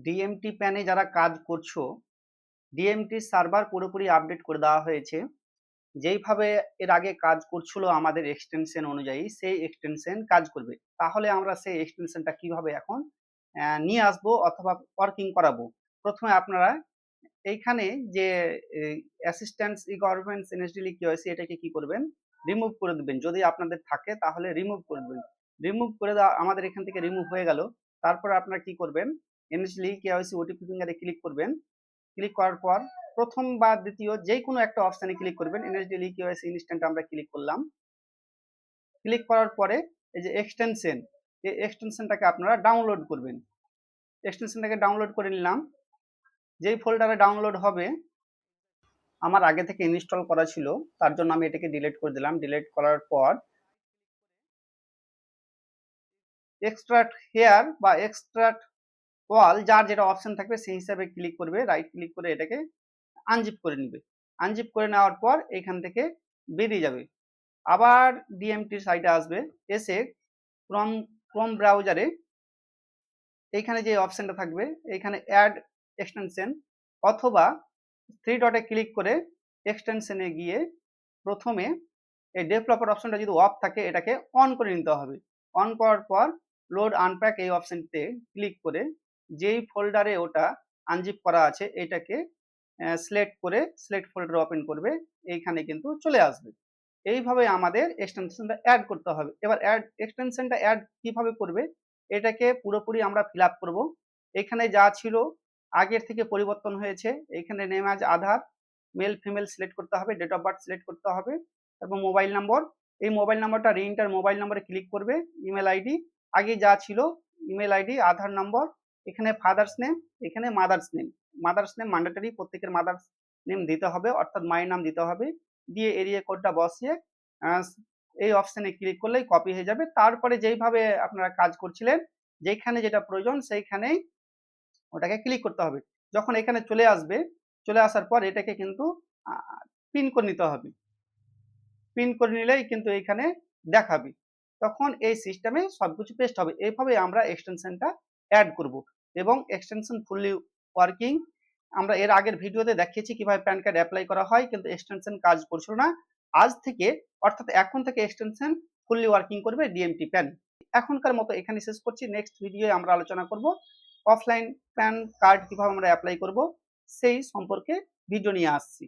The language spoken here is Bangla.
ডিএমটি প্যানে যারা কাজ করছো, ডিএমটি সার্ভার পুরোপুরি আপডেট করে দেওয়া হয়েছে। যেইভাবে এর আগে কাজ করছিল আমাদের এক্সটেনশন অনুযায়ী সেই এক্সটেনশন কাজ করবে। তাহলে আমরা সেই এক্সটেনশনটা কিভাবে এখন নিয়ে আসবো অথবা ওয়ার্কিং করাবো। প্রথমে আপনারা এইখানে যে অ্যাসিস্ট্যান্স ই গভর্নমেন্ট এনএসডিএল কেওয়াইসি এটাকে কি করবেন, রিমুভ করে দিবেন। যদি আপনাদের থাকে তাহলে রিমুভ করে দেবেন। রিমুভ করে দেওয়া আমাদের এখান থেকে রিমুভ হয়ে গেল। তারপর আপনারা কি করবেন, এনএসডিএল কেওয়াইসি ওটিপি ফিঙ্গারে ক্লিক করবেন। ক্লিক করার পর প্রথম বা দ্বিতীয় যে কোনো একটা অপশানে ক্লিক করবেন। এনএসডিএল কেওয়াইসি ইনস্ট্যান্ট আমরা ক্লিক করলাম। ক্লিক করার পরে এই যে এক্সটেনশন, এই এক্সটেনশনটাকে আপনারা ডাউনলোড করবেন। এক্সটেনশনটাকে ডাউনলোড করে নিলাম। যেই ফোল্ডারে ডাউনলোড হবে, আমার আগে থেকে ইনস্টল করা ছিল, তার জন্য আমি এটাকে ডিলিট করে দিলাম। ডিলিট করার পর এক্সট্রাক্ট হেয়ার বা এক্সট্রাক্ট ওয়াল, যার যেটা অপশন থাকবে সেই হিসাবে ক্লিক করবে। রাইট ক্লিক করে এটাকে আনজিপ করে নিবে। আনজিপ করে নেওয়ার পর এখান থেকে বেরিয়ে যাবে। আবার ডিএমটির সাইটে আসবে। এসে ক্রোম ব্রাউজারে এইখানে যে অপশনটা থাকবে এইখানে অ্যাড এক্সটেনশন অথবা থ্রি ডটে ক্লিক করে এক্সটেনশনে গিয়ে প্রথমে এই ডেভেলপার অপশনটা যদি অফ থাকে এটাকে অন করে নিতে হবে। অন করার পর লোড আনপ্যাক এই অপশনতে ক্লিক করে যেই ফোল্ডারে ওটা আনজিপ করা আছে এটাকে সিলেক্ট করে সিলেক্ট ফোল্ডার ওপেন করবে, এইখানে কিন্তু চলে আসবে। এইভাবে আমাদের এক্সটেনশনটা অ্যাড করতে হবে। এবার এক্সটেনশনটা অ্যাড কিভাবে করবে, এটাকে পুরোপুরি আমরা ফিল আপ করবো। এখানে যা ছিল আগের থেকে পরিবর্তন হয়েছে। এখানে নেম আজ আধার, মেল ফিমেল সিলেক্ট করতে হবে, ডেট অফ বার্থ সিলেক্ট করতে হবে এবং মোবাইল নম্বর। এই মোবাইল নম্বরটা রিএন্টার মোবাইল নম্বরে ক্লিক করবে। ইমেল আইডি আগে যা ছিল ইমেল আইডি, আধার নম্বর, এখানে ফাদার্স নেম, এখানে mother's name. Mother's name mandatory, প্রত্যেকের মাদার্স নেম দিতে হবে, অর্থাৎ মায়ের নাম দিতে হবে। দিয়ে এরিয়া কোডটা বসিয়ে এই অপশনে ক্লিক করলেই কপি হয়ে যাবে। তারপরে যেইভাবে আপনারা কাজ করছিলেন, যেখানে যেটা প্রয়োজন সেইখানেই ওটাকে ক্লিক করতে হবে। যখন এখানে চলে আসবে, চলে আসার পর এটাকে কিন্তু পিন করে নিতে হবে। পিন করে নিলেই কিন্তু এখানে দেখাবে, তখন এই সিস্টেমে সবকিছু পেস্ট হবে। এইভাবে আমরা এক্সটেনশনটা অ্যাড করব এবং এক্সটেনশন ফুললি ওয়ার্কিং। আমরা এর আগের ভিডিওতে দেখিয়েছি কিভাবে প্যান কার্ড অ্যাপ্লাই করা হয়, কিন্তু এক্সটেনশন কাজ করছিল না। আজ থেকে অর্থাৎ এখন থেকে এক্সটেনশন ফুললি ওয়ার্কিং করবে ডিএমটি প্যান। এখনকার মতো এখানে শেষ করছি। নেক্সট ভিডিওয়ে আমরা আলোচনা করব অফলাইন প্যান কার্ড কিভাবে আমরা অ্যাপ্লাই করব, সেই সম্পর্কে ভিডিও নিয়ে আসছি।